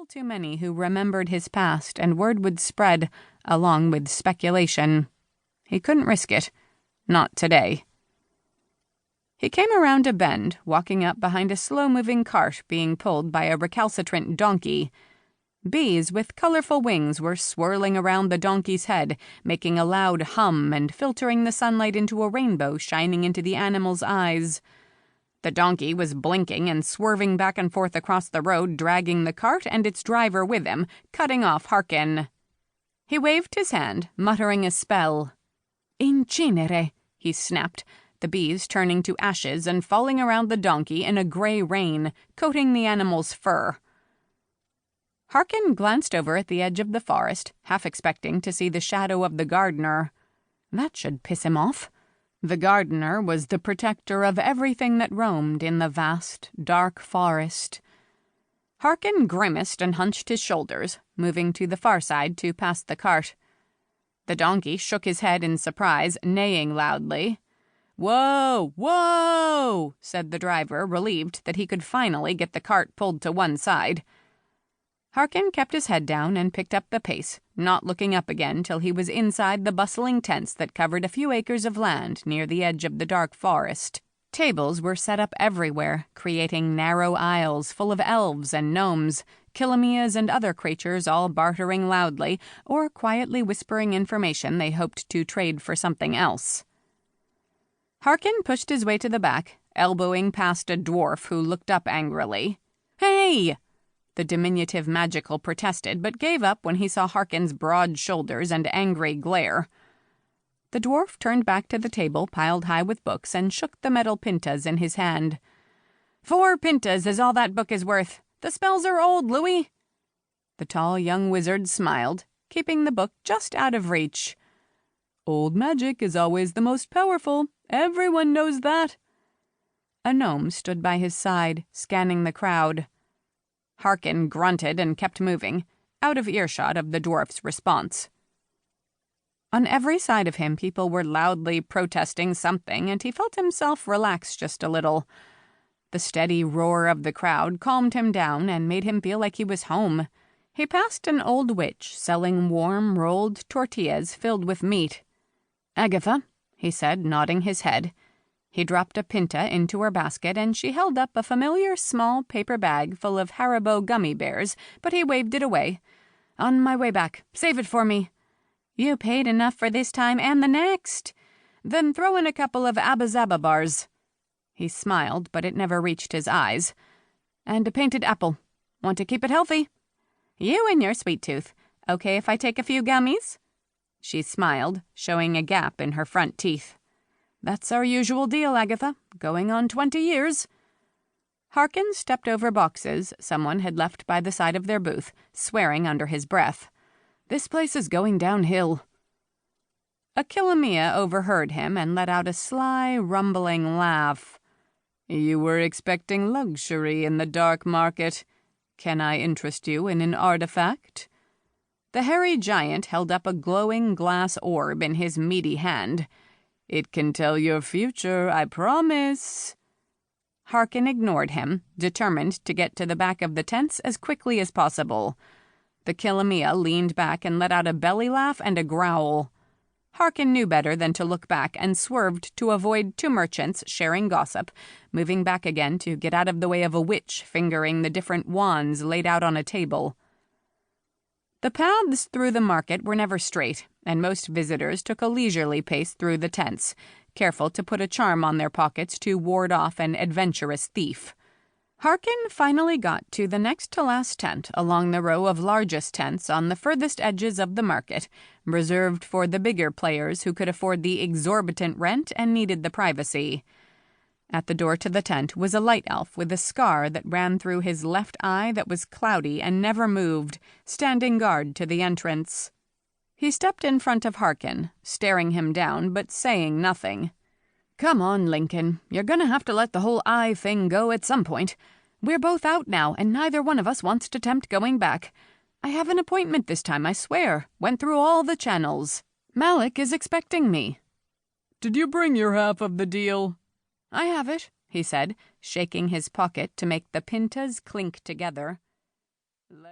still too many who remembered his past, and word would spread, along with speculation. He couldn't risk it. Not today. He came around a bend, walking up behind a slow-moving cart being pulled by a recalcitrant donkey. Bees with colorful wings were swirling around the donkey's head, making a loud hum and filtering the sunlight into a rainbow shining into the animal's eyes. The donkey was blinking and swerving back and forth across the road, dragging the cart and its driver with him, cutting off Harkin. He waved his hand, muttering a spell. "Incinere," he snapped, the bees turning to ashes and falling around the donkey in a gray rain, coating the animal's fur. Harkin glanced over at the edge of the forest, half expecting to see the shadow of the gardener. That should piss him off. The gardener was the protector of everything that roamed in the vast, dark forest. Harkin grimaced and hunched his shoulders, moving to the far side to pass the cart. The donkey shook his head in surprise, neighing loudly. "Whoa, whoa," said the driver, relieved that he could finally get the cart pulled to one side. Harkin kept his head down and picked up the pace, not looking up again till he was inside the bustling tents that covered a few acres of land near the edge of the dark forest. Tables were set up everywhere, creating narrow aisles full of elves and gnomes, kilaueas and other creatures all bartering loudly or quietly whispering information they hoped to trade for something else. Harkin pushed his way to the back, elbowing past a dwarf who looked up angrily. "Hey!" The diminutive magical protested, but gave up when he saw Harkin's broad shoulders and angry glare. The dwarf turned back to the table piled high with books and shook the metal pintas in his hand. "4 pintas is all that book is worth. The spells are old, Louis." The tall young wizard smiled, keeping the book just out of reach. "Old magic is always the most powerful. Everyone knows that." A gnome stood by his side, scanning the crowd. Harkin grunted and kept moving, out of earshot of the dwarf's response. On every side of him, people were loudly protesting something, and he felt himself relax just a little. The steady roar of the crowd calmed him down and made him feel like he was home. He passed an old witch selling warm, rolled tortillas filled with meat. "Agatha," he said, nodding his head. He dropped a pinta into her basket, and she held up a familiar small paper bag full of Haribo gummy bears, but he waved it away. "On my way back. Save it for me." "You paid enough for this time and the next." "Then throw in a couple of Abba-Zaba bars." He smiled, but it never reached his eyes. "And a painted apple. Want to keep it healthy?" "You and your sweet tooth. Okay if I take a few gummies?" She smiled, showing a gap in her front teeth. "That's our usual deal, Agatha. Going on 20 years. Harkin stepped over boxes someone had left by the side of their booth, swearing under his breath. "This place is going downhill." A kilauea overheard him and let out a sly, rumbling laugh. "You were expecting luxury in the dark market. Can I interest you in an artifact?" The hairy giant held up a glowing glass orb in his meaty hand. "It can tell your future, I promise." Harkin ignored him, determined to get to the back of the tents as quickly as possible. The kilauea leaned back and let out a belly laugh and a growl. Harkin knew better than to look back and swerved to avoid 2 merchants sharing gossip, moving back again to get out of the way of a witch fingering the different wands laid out on a table. The paths through the market were never straight, and most visitors took a leisurely pace through the tents, careful to put a charm on their pockets to ward off an adventurous thief. Harkin finally got to the next-to-last tent along the row of largest tents on the furthest edges of the market, reserved for the bigger players who could afford the exorbitant rent and needed the privacy. At the door to the tent was a light elf with a scar that ran through his left eye that was cloudy and never moved, standing guard to the entrance. He stepped in front of Harkin, staring him down but saying nothing. "Come on, Lincoln. You're gonna have to let the whole eye thing go at some point. We're both out now, and neither one of us wants to tempt going back. I have an appointment this time, I swear. Went through all the channels. Malik is expecting me." "Did you bring your half of the deal?" "I have it," he said, shaking his pocket to make the pintas clink together. "Let